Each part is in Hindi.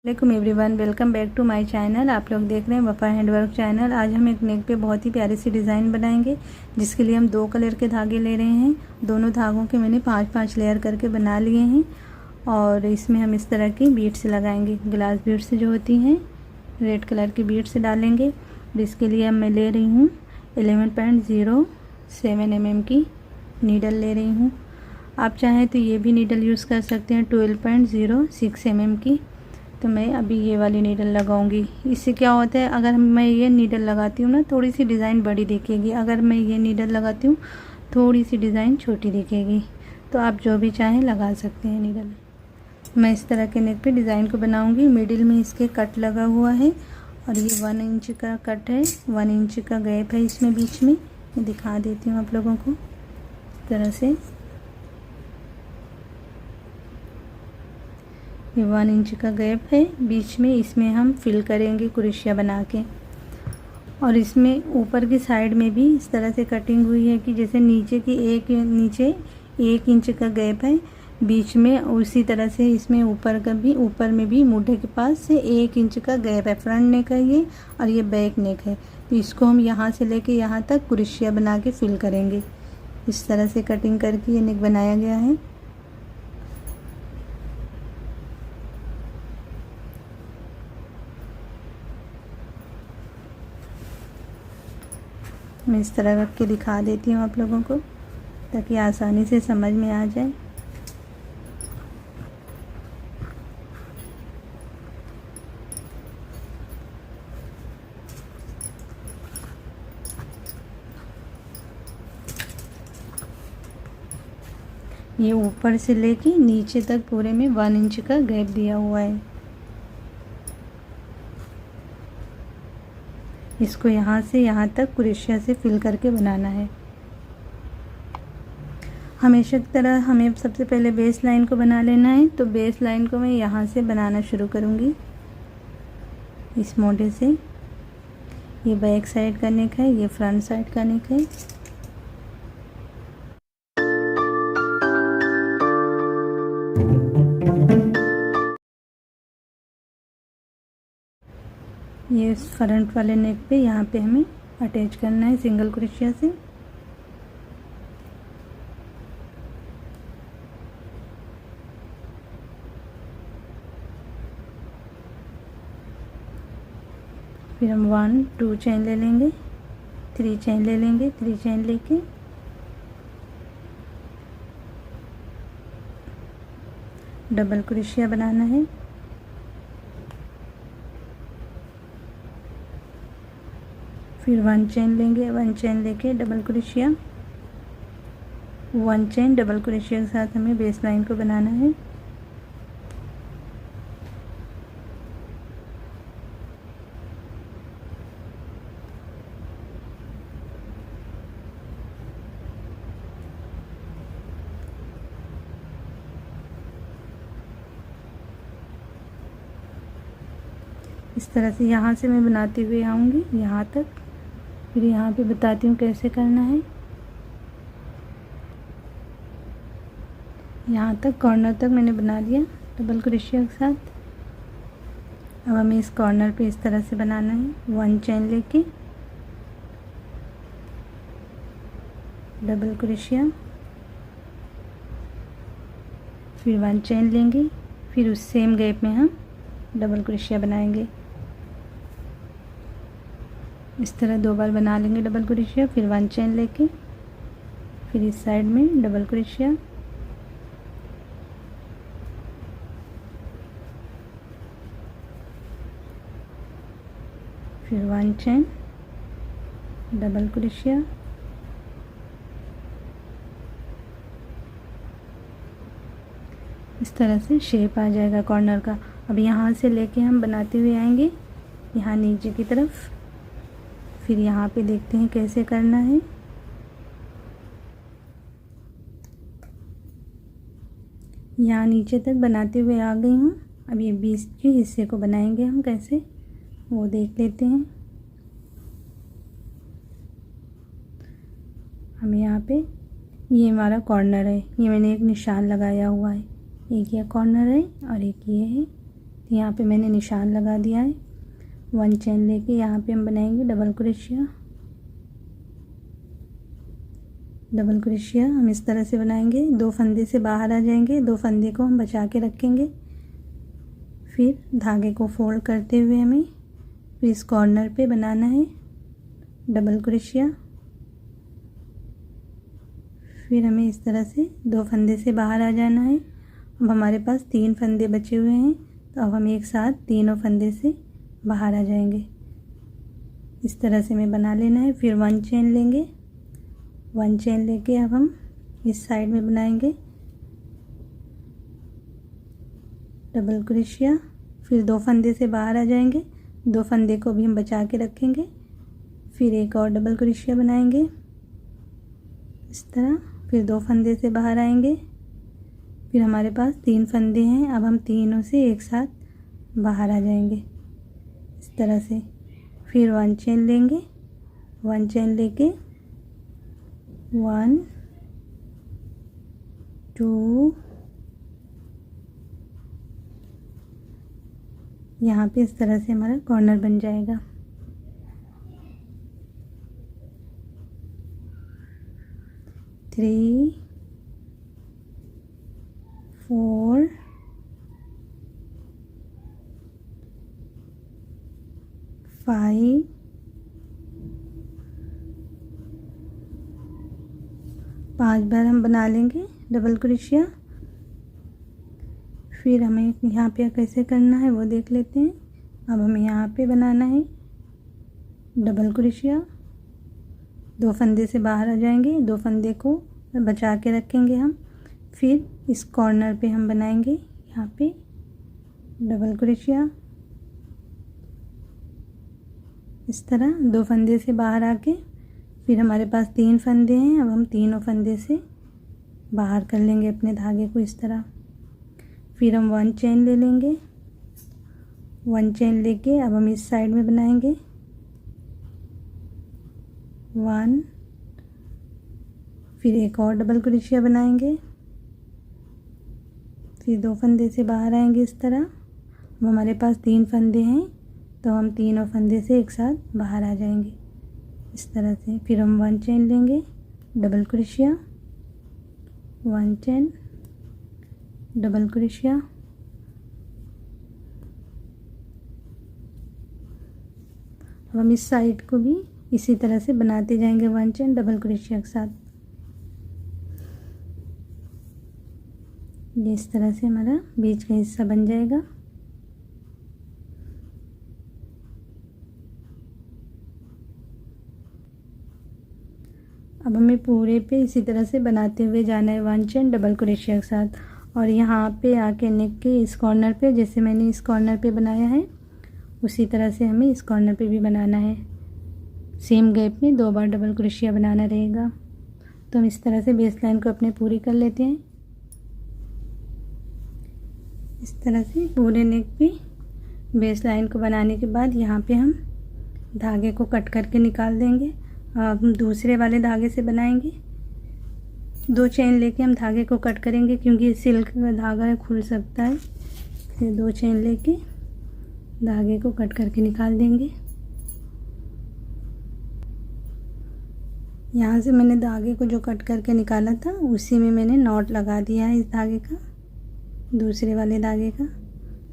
वालेकुम everyone, welcome back to my channel. आप लोग देख रहे हैं वफा हैंडवर्क चैनल। आज हम एक नेक पे बहुत ही प्यारी सी डिज़ाइन बनाएंगे, जिसके लिए हम 2 कलर के धागे ले रहे हैं। दोनों धागों के मैंने 5-5 लेयर करके बना लिए हैं और इसमें हम इस तरह की बीड्स लगाएंगे। ग्लास बीड्स जो होती हैं, रेड कलर की बीड्स डालेंगे। और इसके लिए मैं ले रही हूँ 11.07 mm की नीडल ले रही हूँ। आप चाहें तो ये भी नीडल यूज़ कर सकते हैं 12.06 mm की। तो मैं अभी ये वाली नीडल लगाऊंगी। इससे क्या होता है, अगर मैं ये नीडल लगाती हूँ ना, थोड़ी सी डिज़ाइन बड़ी दिखेगी। अगर मैं ये नीडल लगाती हूँ थोड़ी सी डिज़ाइन छोटी दिखेगी। तो आप जो भी चाहें लगा सकते हैं नीडल। मैं इस तरह के नेक पे डिज़ाइन को बनाऊंगी। मिडिल में इसके कट लगा हुआ है और ये 1 इंच का कट है, 1 इंच का गैप है इसमें बीच में। मैं दिखा देती हूँ आप लोगों को इस तरह से। ये 1 इंच का गैप है बीच में, इसमें हम फिल करेंगे कुरेशिया बना के। और इसमें ऊपर की साइड में भी इस तरह से कटिंग हुई है कि जैसे नीचे 1 इंच का गैप है बीच में, उसी तरह से इसमें ऊपर में भी मूढ़े के पास से 1 इंच का गैप है। फ्रंट नेक है ये और ये बैक नेक है। तो इसको हम यहाँ से लेके यहाँ तक कुरेशिया बना के फिल करेंगे। इस तरह से कटिंग करके ये नेक बनाया गया है। मैं इस तरह रख के दिखा देती हूँ आप लोगों को, ताकि आसानी से समझ में आ जाए। ये ऊपर से लेके नीचे तक पूरे में 1 इंच का गैप दिया हुआ है। इसको यहाँ से यहाँ तक कुरेशिया से फिल करके बनाना है। हमेशा की तरह हमें सबसे पहले बेस लाइन को बना लेना है। तो बेस लाइन को मैं यहाँ से बनाना शुरू करूँगी, इस मोड़े से। ये बैक साइड का नेक है, ये फ्रंट साइड का नेक है। ये फ्रंट वाले नेक पे यहाँ पे हमें अटैच करना है सिंगल क्रोशिया से। फिर हम 1 2 चेन ले लेंगे, 3 चेन ले लेंगे। 3 चेन लेके डबल क्रोशिया बनाना है। फिर 1 चेन लेंगे, 1 चेन लेके double crochet, 1 chain double crochet के साथ हमें बेस लाइन को बनाना है। इस तरह से यहाँ से मैं बनाते हुए आऊँगी यहाँ तक। फिर यहाँ पे बताती हूँ कैसे करना है। यहाँ तक कॉर्नर तक मैंने बना लिया डबल क्रोशिया के साथ। अब हमें इस कॉर्नर पे इस तरह से बनाना है। 1 चेन लेके डबल क्रोशिया, फिर 1 चेन लेंगे, फिर उस सेम गैप में हम डबल क्रोशिया बनाएंगे। इस तरह 2 बार बना लेंगे डबल क्रोशिया। फिर 1 चेन लेके फिर इस साइड में डबल क्रोशिया, फिर 1 चेन डबल क्रोशिया, इस तरह से शेप आ जाएगा कॉर्नर का। अब यहाँ से लेके हम बनाते हुए आएंगे यहाँ नीचे की तरफ। फिर यहाँ पे देखते हैं कैसे करना है। यहाँ नीचे तक बनाते हुए आ गई हूँ। अब ये बीच के हिस्से को बनाएंगे हम कैसे, वो देख लेते हैं। हम यहाँ पे, ये हमारा कॉर्नर है, ये मैंने एक निशान लगाया हुआ है। एक ये कॉर्नर है और एक ये है। यहाँ पे मैंने निशान लगा दिया है। 1 चेन लेके यहाँ पे हम बनाएंगे डबल क्रोशिया। डबल क्रोशिया हम इस तरह से बनाएंगे। 2 फंदे से बाहर आ जाएंगे, 2 फंदे को हम बचा के रखेंगे। फिर धागे को फोल्ड करते हुए हमें फिर इस कॉर्नर पे बनाना है डबल क्रोशिया। फिर हमें इस तरह से 2 फंदे से बाहर आ जाना है। अब हमारे पास 3 फंदे बचे हुए हैं, तो अब हम एक साथ तीनों फंदे से बाहर आ जाएंगे। इस तरह से हमें बना लेना है। फिर 1 चेन लेंगे। 1 चेन लेके अब हम इस साइड में बनाएंगे डबल क्रोशिया। फिर 2 फंदे से बाहर आ जाएंगे, 2 फंदे को भी हम बचा के रखेंगे। फिर एक और डबल क्रोशिया बनाएंगे इस तरह। फिर 2 फंदे से बाहर आएंगे। फिर हमारे पास 3 फंदे हैं, अब हम तीनों से एक साथ बाहर आ जाएंगे इस तरह से। फिर 1 चेन लेंगे। 1 चेन लेके 1 2 यहाँ पे इस तरह से हमारा कॉर्नर बन जाएगा। थ्री 4 5 5 बार हम बना लेंगे डबल क्रोशिया। फिर हमें यहाँ पे कैसे करना है वो देख लेते हैं। अब हमें यहाँ पे बनाना है डबल क्रोशिया। 2 फंदे से बाहर आ जाएंगे, 2 फंदे को बचा के रखेंगे हम। फिर इस कॉर्नर पे हम बनाएंगे यहाँ पे डबल क्रोशिया इस तरह। 2 फंदे से बाहर आके फिर हमारे पास 3 फंदे हैं, अब हम तीनों फंदे से बाहर कर लेंगे अपने धागे को इस तरह। फिर हम 1 चेन ले लेंगे। 1 चेन लेके अब हम इस साइड में बनाएंगे 1। फिर एक और डबल क्रोशिया बनाएंगे। फिर 2 फंदे से बाहर आएंगे इस तरह। अब हमारे पास 3 फंदे हैं, तो हम तीनों फंदे से एक साथ बाहर आ जाएंगे इस तरह से। फिर हम 1 चेन लेंगे double crochet. 1 chain double crochet. अब हम इस साइड को भी इसी तरह से बनाते जाएंगे 1 चेन डबल क्रोशिया के साथ। ये इस तरह से हमारा बीच का हिस्सा बन जाएगा। अब हमें पूरे पे इसी तरह से बनाते हुए जाना है 1 चेन डबल क्रोशिया के साथ। और यहाँ पे आके नेक के इस कॉर्नर पे, जैसे मैंने इस कॉर्नर पे बनाया है उसी तरह से हमें इस कॉर्नर पे भी बनाना है। सेम गैप में 2 बार डबल क्रोशिया बनाना रहेगा। तो हम इस तरह से बेस लाइन को अपने पूरी कर लेते हैं। इस तरह से पूरे नेक पे बेस लाइन को बनाने के बाद यहाँ पे हम धागे को कट करके निकाल देंगे। हम दूसरे वाले धागे से बनाएंगे। 2 चेन लेके हम धागे को कट करेंगे, क्योंकि सिल्क का धागा है, खुल सकता है। फिर 2 चेन लेके धागे को कट करके निकाल देंगे। यहाँ से मैंने धागे को जो कट करके निकाला था उसी में मैंने नॉट लगा दिया है इस धागे का, दूसरे वाले धागे का।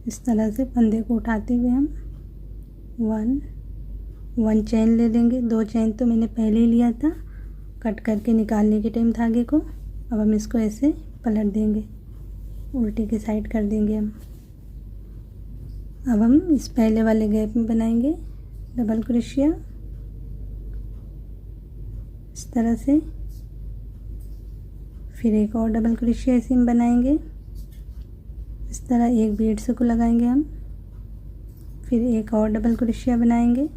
इस तरह से फंदे को उठाते हुए हम 1 चेन ले लेंगे। 2 चेन तो मैंने पहले ही लिया था कट करके निकालने के टाइम धागे को। अब हम इसको ऐसे पलट देंगे, उल्टे की साइड कर देंगे हम। अब हम इस पहले वाले गैप में बनाएंगे डबल क्रोशिया इस तरह से। फिर एक और डबल क्रोशिया इसी में बनाएंगे इस तरह। एक बीड्स को लगाएंगे हम। फिर एक और डबल क्रोशिया बनाएंगे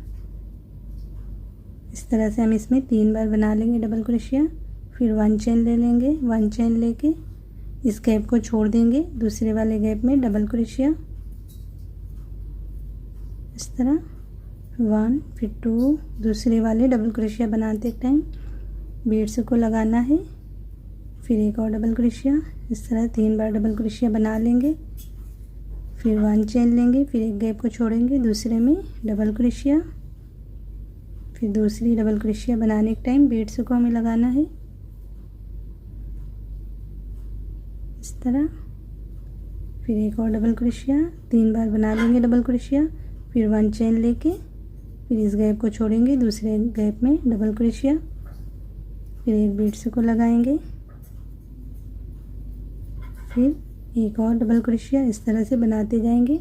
इस तरह से। हम इसमें 3 बार बना लेंगे डबल क्रोशिया। फिर 1 चेन ले लेंगे। 1 चेन लेके इस गैप को छोड़ देंगे, दूसरे वाले गैप में डबल क्रोशिया इस तरह। 1 फिर 2, दूसरे वाले डबल क्रोशिया बनाते टाइम बीड्स को लगाना है। फिर एक और डबल क्रोशिया इस तरह 3 बार डबल क्रोशिया बना लेंगे। फिर 1 चेन लेंगे, फिर एक गैप को छोड़ेंगे, दूसरे में डबल क्रोशिया, फिर दूसरी डबल क्रोशिया बनाने के टाइम बीड्स को हमें लगाना है इस तरह। फिर एक और डबल क्रोशिया, 3 बार बना लेंगे डबल क्रोशिया, फिर 1 चेन लेके फिर इस गैप को छोड़ेंगे, दूसरे गैप में डबल क्रोशिया, फिर एक बीड्स को लगाएंगे, फिर एक और डबल क्रोशिया। इस तरह से बनाते जाएंगे।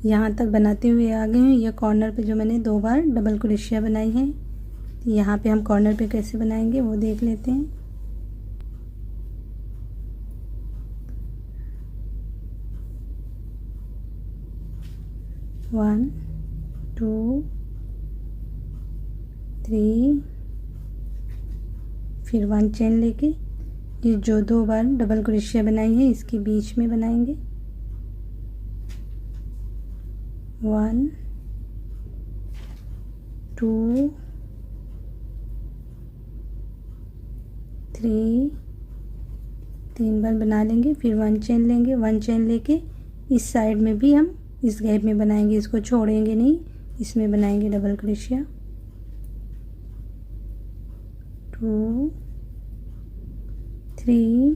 यहाँ तक बनाते हुए आ गए हैं। यह कॉर्नर पे जो मैंने 2 बार डबल क्रोशिया बनाई है, यहाँ पे हम कॉर्नर पे कैसे बनाएंगे वो देख लेते हैं। वन, 2, 3, फिर 1 चेन लेके ये जो 2 बार डबल क्रोशिया बनाई है इसके बीच में बनाएंगे। 1, 2, 3, 3 बार बना लेंगे, फिर 1 चेन लेंगे, 1 चेन लेके इस साइड में भी हम इस गैप में बनाएंगे, इसको छोड़ेंगे नहीं, इसमें बनाएंगे डबल क्रोशिया। 2, 3,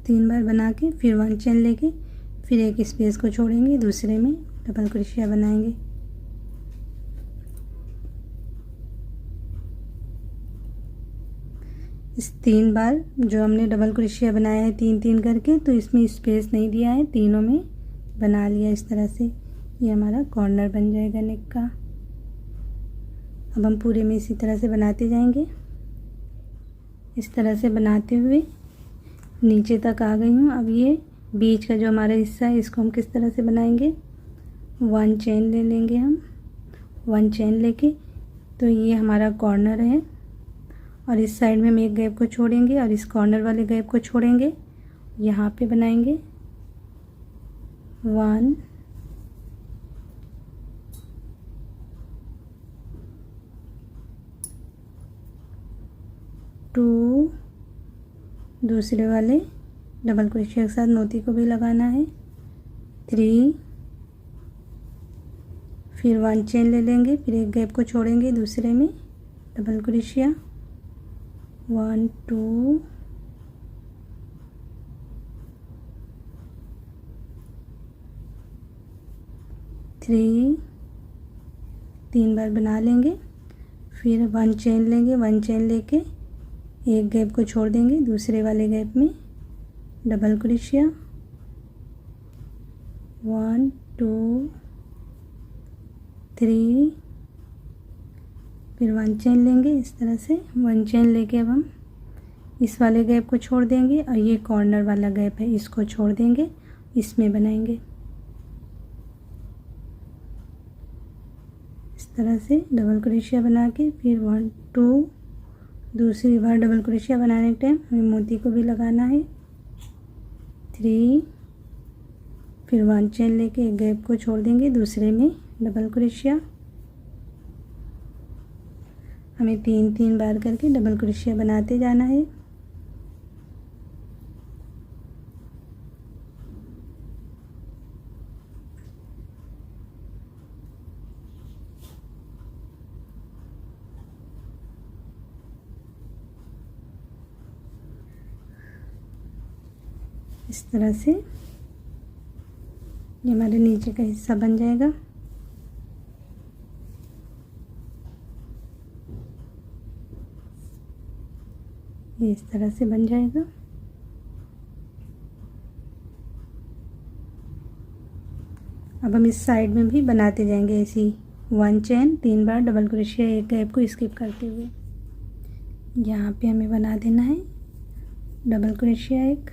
3 बार बना के फिर 1 चेन लेके फिर एक स्पेस को छोड़ेंगे, दूसरे में डबल क्रोशिया बनाएंगे। इस 3 बार जो हमने डबल क्रोशिया बनाया है 3-3 करके, तो इसमें स्पेस नहीं दिया है, तीनों में बना लिया इस तरह से। ये हमारा कॉर्नर बन जाएगा नेक का। अब हम पूरे में इसी तरह से बनाते जाएंगे। इस तरह से बनाते हुए नीचे तक आ गई हूँ। अब ये बीच का जो हमारा हिस्सा है इसको हम किस तरह से बनाएंगे। 1 चेन ले लेंगे हम, 1 चेन लेके तो ये हमारा कॉर्नर है और इस साइड में हम एक गैप को छोड़ेंगे और इस कॉर्नर वाले गैप को छोड़ेंगे, यहाँ पे बनाएंगे 1, 2, दूसरे वाले डबल क्रोशिया के साथ मोती को भी लगाना है, 3, फिर 1 चेन ले लेंगे, फिर एक गैप को छोड़ेंगे, दूसरे में डबल क्रोशिया, 1, 2, 3, 3 बार बना लेंगे, फिर 1 चेन लेंगे, 1 चेन लेके एक गैप को छोड़ देंगे, दूसरे वाले गैप में डबल क्रोशिया, 1, 2, 3, फिर 1 चेन लेंगे। इस तरह से 1 चेन लेके अब हम इस वाले गैप को छोड़ देंगे और ये कॉर्नर वाला गैप है इसको छोड़ देंगे, इसमें बनाएंगे इस तरह से डबल क्रोशिया बना के। फिर 1, 2, दूसरी बार डबल क्रोशिया बनाने के टाइम हमें मोती को भी लगाना है, 3, फिर 1 चेन लेके एक गैप को छोड़ देंगे, दूसरे में डबल क्रोशिया। हमें 3-3 बार करके डबल क्रोशिया बनाते जाना है। इस तरह से ये हमारे नीचे का हिस्सा बन जाएगा। ये इस तरह से बन जाएगा। अब हम इस साइड में भी बनाते जाएंगे ऐसी 1 चेन, 3 बार डबल क्रोशिया, एक गैप को स्किप करते हुए यहाँ पे हमें बना देना है डबल क्रोशिया एक।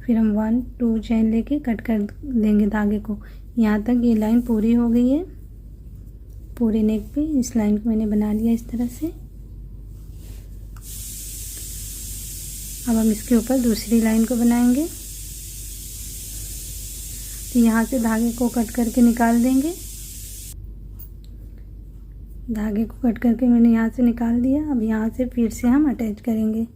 फिर हम 1, 2 चेन लेके कट कर देंगे धागे को। यहाँ तक ये लाइन पूरी हो गई है, पूरे नेक पे इस लाइन को मैंने बना लिया इस तरह से। अब हम इसके ऊपर दूसरी लाइन को बनाएंगे। तो यहाँ से धागे को कट करके निकाल देंगे। धागे को कट करके मैंने यहाँ से निकाल दिया। अब यहाँ से फिर से हम अटैच करेंगे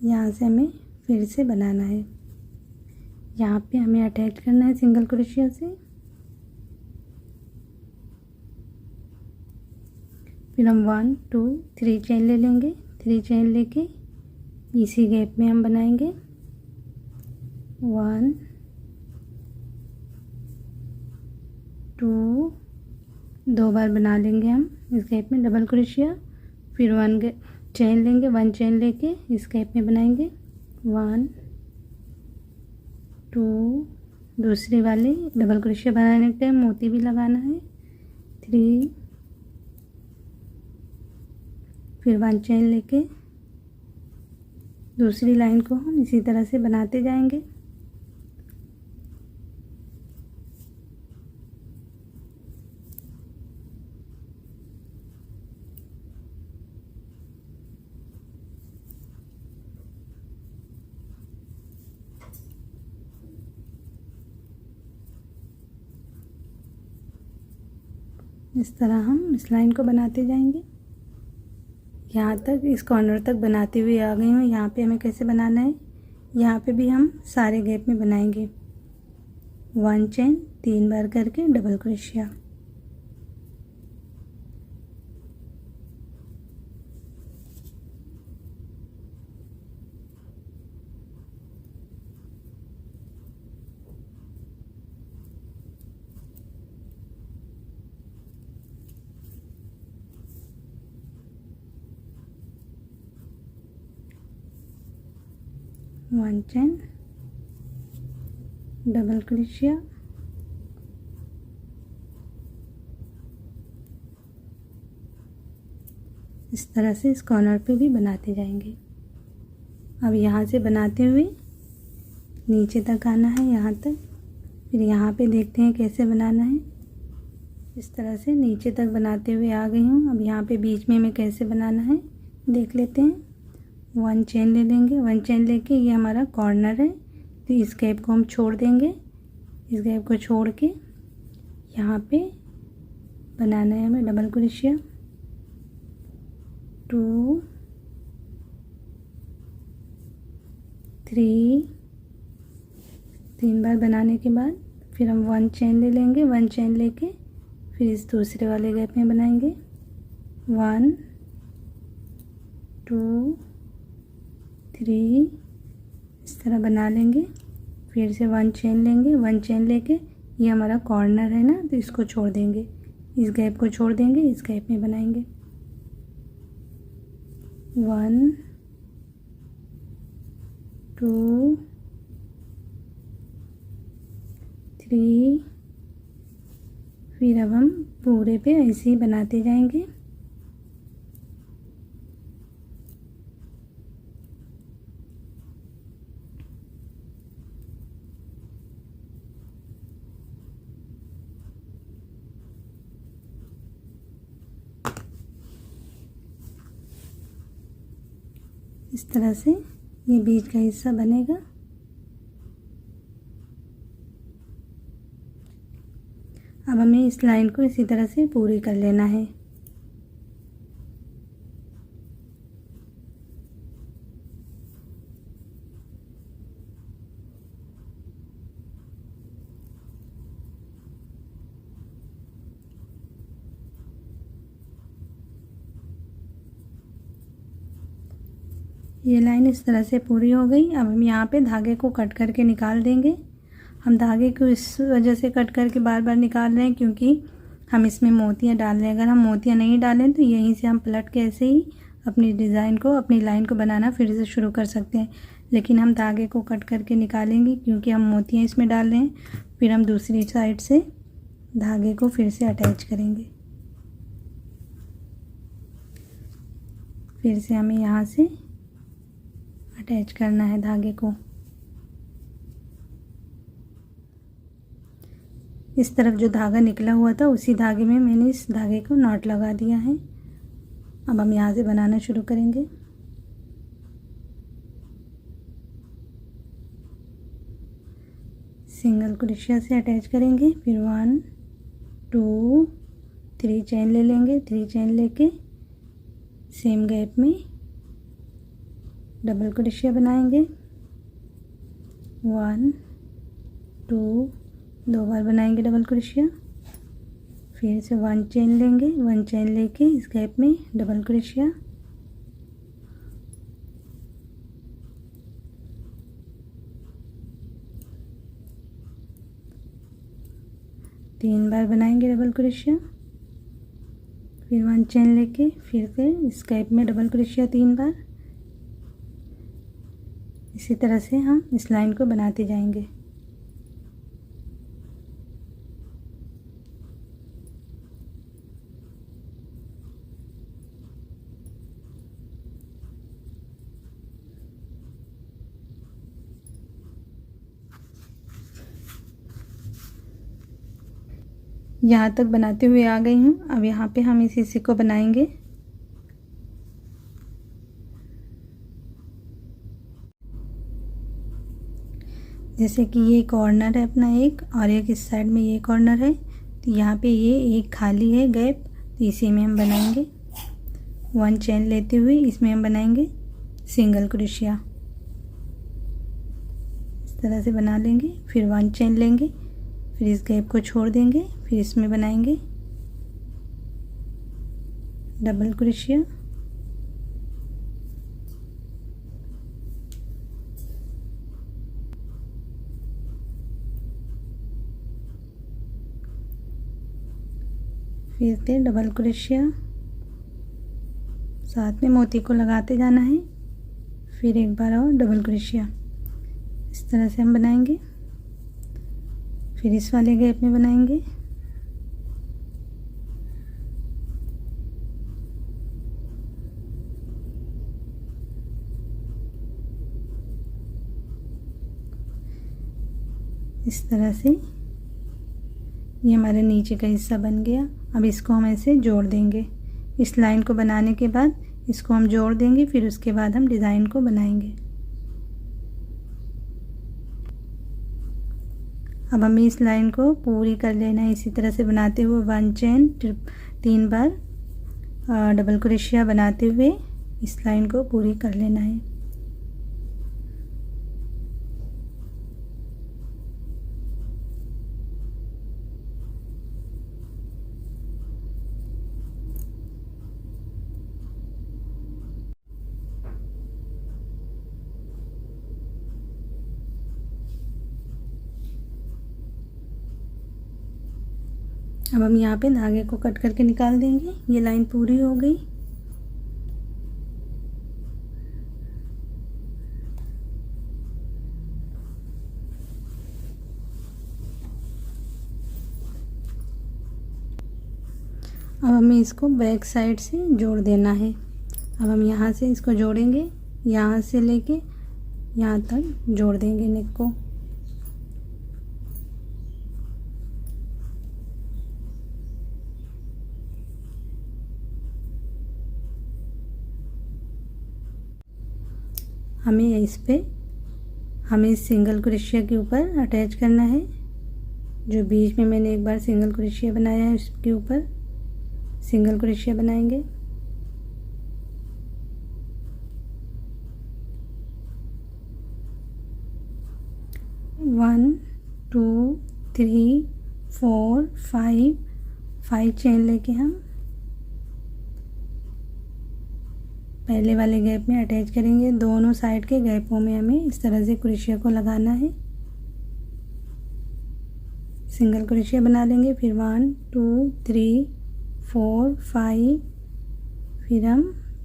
यहाँ से हमें फिर से बनाना है। यहाँ पे हमें अटैच करना है सिंगल क्रोशिया से। फिर हम 1 2 3 चेन ले लेंगे। 3 चेन लेके इसी गैप में हम बनाएंगे 1 2, 2 बार बना लेंगे हम इस गैप में डबल क्रोशिया। फिर 1 चेन लेंगे, 1 चेन लेके इस गैप में बनाएंगे 1 2, दूसरी वाली डबल क्रोशिया बनाने के टाइम मोती भी लगाना है 3, फिर 1 चेन लेके दूसरी लाइन को हम इसी तरह से बनाते जाएंगे। इस तरह हम इस लाइन को बनाते जाएंगे। यहाँ तक इस कॉर्नर तक बनाते हुए आ गई हूँ। यहाँ पे हमें कैसे बनाना है, यहाँ पे भी हम सारे गैप में बनाएंगे 1 चेन 3 बार करके double crochet. One chain double crochet, इस तरह से इस कॉर्नर पे भी बनाते जाएंगे। अब यहाँ से बनाते हुए नीचे तक आना है यहाँ तक। फिर यहाँ पे देखते हैं कैसे बनाना है। इस तरह से नीचे तक बनाते हुए आ गई हूँ। अब यहाँ पे बीच में हमें कैसे बनाना है देख लेते हैं। 1 चेन ले लेंगे, 1 चेन लेके ये हमारा कॉर्नर है तो इस गैप को हम छोड़ देंगे। इस गैप को छोड़ के यहाँ पे बनाना है हमें डबल क्रोशिया 2 3, 3 बार बनाने के बाद फिर हम 1 चेन ले लेंगे। 1 चेन लेके फिर इस दूसरे वाले गैप में बनाएंगे 1 2 3, इस तरह बना लेंगे। फिर से 1 चेन लेंगे, 1 चेन लेके ये हमारा कॉर्नर है ना तो इसको छोड़ देंगे, इस गैप को छोड़ देंगे, इस गैप में बनाएंगे 1 2 3। फिर अब हम पूरे पे ऐसे ही बनाते जाएंगे। इस तरह से ये बीच का हिस्सा बनेगा। अब हमें इस लाइन को इसी तरह से पूरी कर लेना है। ये लाइन इस तरह से पूरी हो गई। अब हम यहाँ पे धागे को कट करके निकाल देंगे। हम धागे को इस वजह से कट करके बार बार निकाल रहे हैं क्योंकि हम इसमें मोतियाँ डाल रहे हैं। अगर हम मोतियाँ नहीं डालें तो यहीं से हम पलट के ऐसे ही अपनी डिज़ाइन को, अपनी लाइन को बनाना फिर से शुरू कर सकते हैं। लेकिन हम धागे को कट करके निकालेंगे क्योंकि हम मोतियाँ इसमें डाल रहे हैं। फिर हम दूसरी साइड से धागे को फिर से अटैच करेंगे। फिर से हमें यहाँ से अटैच करना है धागे को। इस तरफ जो धागा निकला हुआ था उसी धागे में मैंने इस धागे को नॉट लगा दिया है। अब हम यहाँ से बनाना शुरू करेंगे। सिंगल क्रोशिया से अटैच करेंगे। फिर 1 2 3 चेन ले लेंगे। 3 चेन लेके सेम गैप में डबल क्रोशिया बनाएंगे, 1 2, 2 बार बनाएंगे डबल क्रोशिया, फिर से 1 चेन लेंगे, 1 चेन लेके इस गैप में डबल क्रोशिया, तीन बार बनाएंगे डबल क्रोशिया, फिर 1 चेन लेके फिर से इस गैप में डबल क्रोशिया 3 बार। इसी तरह से हम इस लाइन को बनाते जाएंगे। यहाँ तक बनाते हुए आ गई हूँ। अब यहाँ पे हम इस हिस्से को बनाएंगे। जैसे कि ये कॉर्नर है अपना एक, और एक इस साइड में ये कॉर्नर है, तो यहाँ पे ये एक खाली है गैप, तो इसी में हम बनाएंगे 1 चेन लेते हुए इसमें हम बनाएंगे सिंगल क्रोशिया। इस तरह से बना लेंगे, फिर 1 चेन लेंगे, फिर इस गैप को छोड़ देंगे, फिर इसमें बनाएंगे डबल क्रोशिया, फिर से डबल क्रोशिया, साथ में मोती को लगाते जाना है, फिर एक बार और डबल क्रोशिया। इस तरह से हम बनाएंगे, फिर इस वाले गैप में बनाएंगे इस तरह से। ये हमारे नीचे का हिस्सा बन गया। अब इसको हम ऐसे जोड़ देंगे। इस लाइन को बनाने के बाद इसको हम जोड़ देंगे, फिर उसके बाद हम डिज़ाइन को बनाएंगे। अब हमें इस लाइन को पूरी कर लेना है। इसी तरह से बनाते हुए 1 चेन 3 बार डबल क्रोशिया बनाते हुए इस लाइन को पूरी कर लेना है। अब हम यहाँ पे धागे को कट करके निकाल देंगे। ये लाइन पूरी हो गई। अब हमें इसको बैक साइड से जोड़ देना है। अब हम यहाँ से इसको जोड़ेंगे, यहाँ से लेके यहाँ तक जोड़ देंगे नेक को। हमें इस सिंगल क्रोशिया के ऊपर अटैच करना है। जो बीच में मैंने एक बार सिंगल क्रोशिया बनाया है उसके ऊपर सिंगल क्रोशिया बनाएंगे। वन 2 3 4 5 चेन लेके हम पहले वाले गैप में अटैच करेंगे। दोनों साइड के गैपों में हमें इस तरह से क्रोशिया को लगाना है। सिंगल क्रोशिया बना लेंगे, फिर 1 2 3 4 5, फिर हम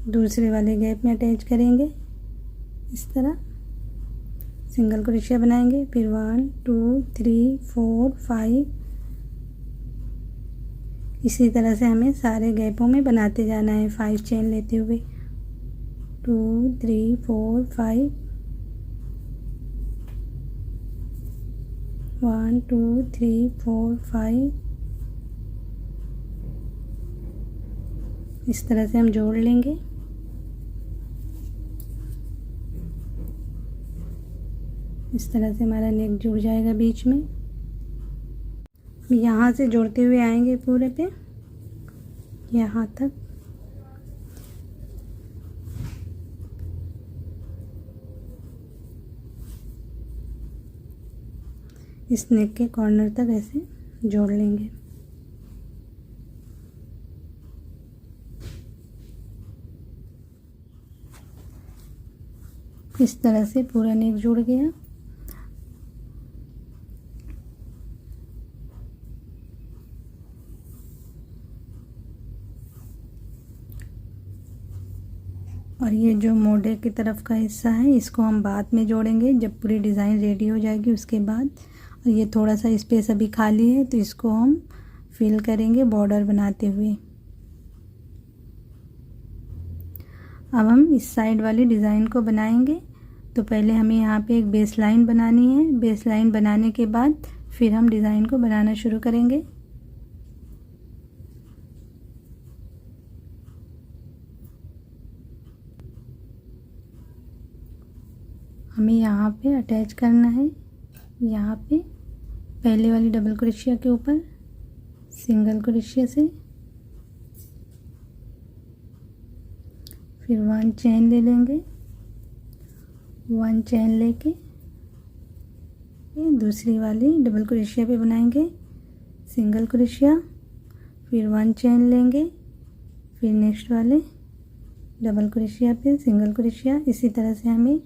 दूसरे वाले गैप में अटैच करेंगे। इस तरह सिंगल क्रोशिया बनाएंगे, फिर 1 2 3 4 5। इसी तरह से हमें सारे गैपों में बनाते जाना है 5 चेन लेते हुए। 2 3 4 5, 1 2 3 4 5। इस तरह से हम जोड़ लेंगे। इस तरह से हमारा नेक जुड़ जाएगा बीच में। यहाँ से जोड़ते हुए आएंगे पूरे पे यहाँ तक। इस नेक के कॉर्नर तक ऐसे जोड़ लेंगे। इस तरह से पूरा नेक जुड़ गया। और ये जो मोढ़े की तरफ का हिस्सा है इसको हम बाद में जोड़ेंगे, जब पूरी डिज़ाइन रेडी हो जाएगी उसके बाद। और ये थोड़ा सा स्पेस अभी खाली है तो इसको हम फिल करेंगे बॉर्डर बनाते हुए। अब हम इस साइड वाली डिज़ाइन को बनाएंगे। तो पहले हमें यहाँ पे एक बेस लाइन बनानी है। बेस लाइन बनाने के बाद फिर हम डिज़ाइन को बनाना शुरू करेंगे। हमें यहाँ पे अटैच करना है। यहाँ पे पहले वाली डबल क्रोशिया के ऊपर सिंगल क्रोशिया से फिर 1 चेन ले लेंगे। 1 चेन लेके दूसरी वाली डबल क्रोशिया पे बनाएंगे सिंगल क्रोशिया, फिर 1 चेन लेंगे, फिर नेक्स्ट वाले डबल क्रोशिया पे सिंगल क्रोशिया। इसी तरह से हमें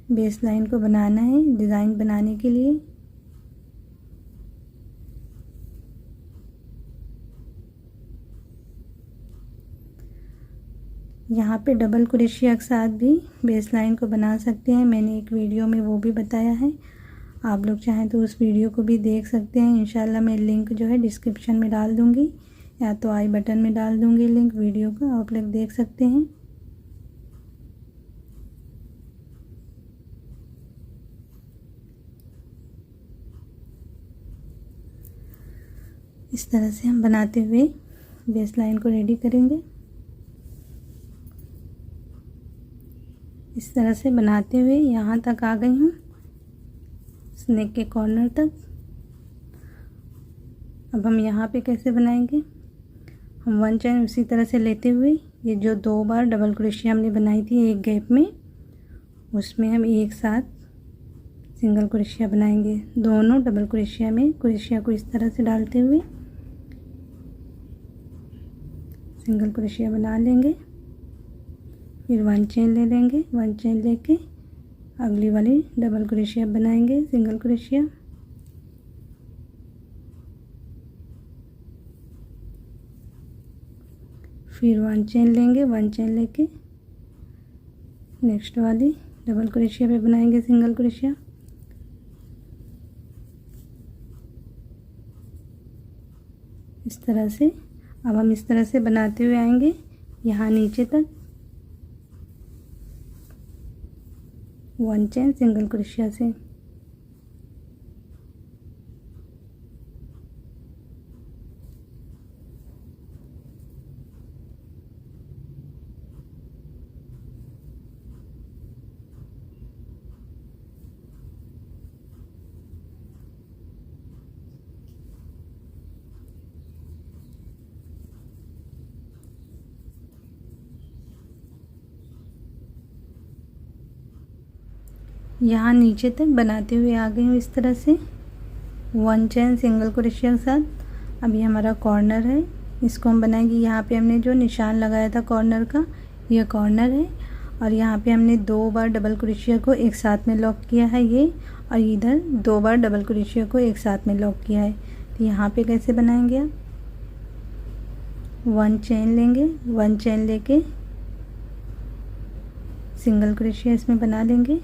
बेस लाइन को बनाना है डिज़ाइन बनाने के लिए। यहाँ पे डबल क्रोशिया के साथ भी बेस लाइन को बना सकते हैं। मैंने एक वीडियो में वो भी बताया है, आप लोग चाहें तो उस वीडियो को भी देख सकते हैं। इंशाल्लाह मैं लिंक जो है डिस्क्रिप्शन में डाल दूँगी या तो आई बटन में डाल दूँगी लिंक वीडियो का, आप लोग देख सकते हैं। इस तरह से हम बनाते हुए बेस लाइन को रेडी करेंगे। इस तरह से बनाते हुए यहाँ तक आ गई हूँ, नेक के कॉर्नर तक। अब हम यहाँ पे कैसे बनाएंगे, हम 1 चेन उसी तरह से लेते हुए ये जो 2 बार डबल क्रोशिया हमने बनाई थी एक गैप में, उसमें हम एक साथ सिंगल क्रोशिया बनाएंगे। दोनों डबल क्रोशिया में क्रोशिया को इस तरह से डालते हुए सिंगल क्रोशिया बना लेंगे। फिर 1 चेन ले लेंगे। 1 चेन लेके अगली वाली डबल क्रोशिया बनाएंगे सिंगल क्रोशिया। फिर 1 चेन लेंगे। 1 चेन लेके नेक्स्ट वाली डबल क्रोशिया पे बनाएंगे सिंगल क्रोशिया। इस तरह से अब हम इस तरह से बनाते हुए आएंगे यहाँ नीचे तक। 1 चेन सिंगल क्रोशिया से यहाँ नीचे तक बनाते हुए आ गई हूँ इस तरह से 1 चेन सिंगल क्रोशिया के साथ। अब ये हमारा कॉर्नर है, इसको हम बनाएंगे। यहाँ पे हमने जो निशान लगाया था कॉर्नर का, ये कॉर्नर है। और यहाँ पे हमने 2 बार डबल क्रोशिया को एक साथ में लॉक किया है ये, और इधर 2 बार डबल क्रोशिया को एक साथ में लॉक किया है। तो यहाँ पे कैसे बनाएंगे आप, 1 चेन लेंगे। 1 चेन लेके सिंगल क्रोशिया इसमें बना लेंगे।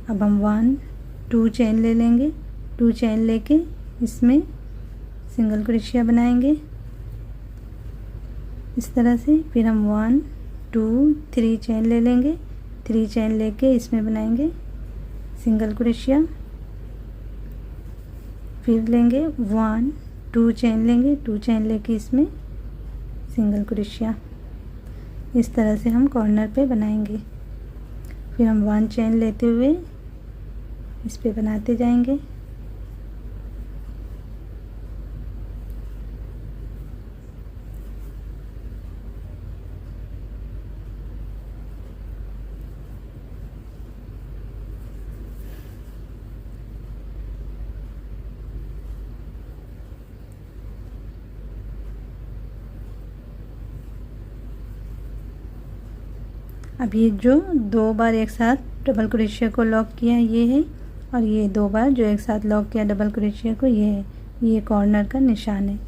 अब हम 1 2 चेन ले लेंगे। 2 चेन लेके इसमें सिंगल क्रोशिया बनाएंगे इस तरह से। फिर हम 1 2 3 चेन ले लेंगे। 3 चेन लेके इसमें बनाएंगे सिंगल क्रोशिया। फिर लेंगे 1 2 चेन लेंगे। 2 चेन लेके इसमें सिंगल क्रोशिया। इस तरह से हम कॉर्नर पे बनाएंगे। फिर हम 1 चेन लेते हुए इस पे बनाते जाएंगे। अब ये जो 2 बार एक साथ डबल क्रोशिया को लॉक किया ये है, और ये 2 बार जो एक साथ लॉक किया डबल क्रोशिया को ये है, ये कॉर्नर का निशान है।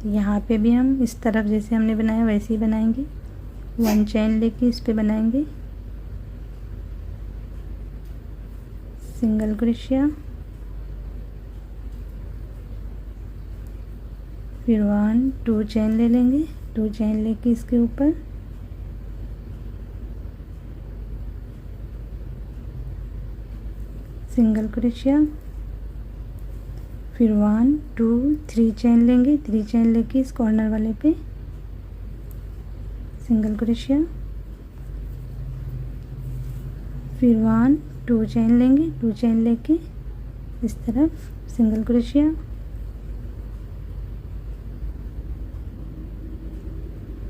यहाँ पे भी हम इस तरफ जैसे हमने बनाया वैसे ही बनाएंगे। 1 चेन लेके इस पे बनाएंगे सिंगल क्रोशिया, फिर 1 2 चेन ले लेंगे, 2 चेन लेके इसके ऊपर सिंगल क्रोशिया, फिर 1 2 3 चेन लेंगे, 3 चेन लेके इस कॉर्नर वाले पे सिंगल क्रोशिया, फिर 1 2 चेन लेंगे, 2 चेन लेके इस तरफ सिंगल क्रोशिया,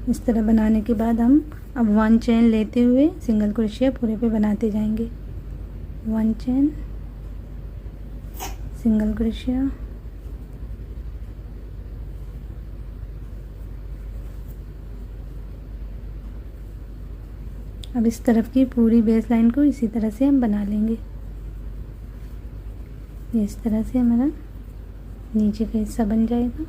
इस तरह बनाने के बाद हम अब 1 चेन लेते हुए सिंगल क्रोशिया पूरे पे बनाते जाएंगे। 1 चेन सिंगल क्रोशिया, अब इस तरफ की पूरी बेस लाइन को इसी तरह से हम बना लेंगे। ये इस तरह से हमारा नीचे का हिस्सा बन जाएगा।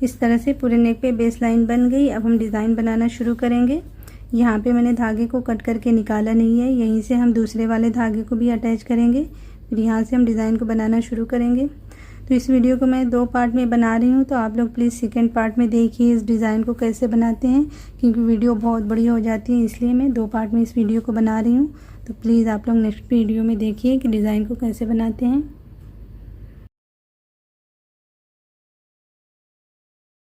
इस तरह से पूरे नेक पे बेस लाइन बन गई। अब हम डिज़ाइन बनाना शुरू करेंगे। यहाँ पे मैंने धागे को कट करके निकाला नहीं है, यहीं से हम दूसरे वाले धागे को भी अटैच करेंगे, फिर यहाँ से हम डिज़ाइन को बनाना शुरू करेंगे। तो इस वीडियो को मैं 2 पार्ट में बना रही हूँ, तो आप लोग प्लीज़ सेकंड पार्ट में देखिए इस डिज़ाइन को कैसे बनाते हैं, क्योंकि वीडियो बहुत बड़ी हो जाती है, इसलिए मैं 2 पार्ट में इस वीडियो को बना रही हूँ। तो प्लीज़ आप लोग नेक्स्ट वीडियो में देखिए कि डिज़ाइन को कैसे बनाते हैं।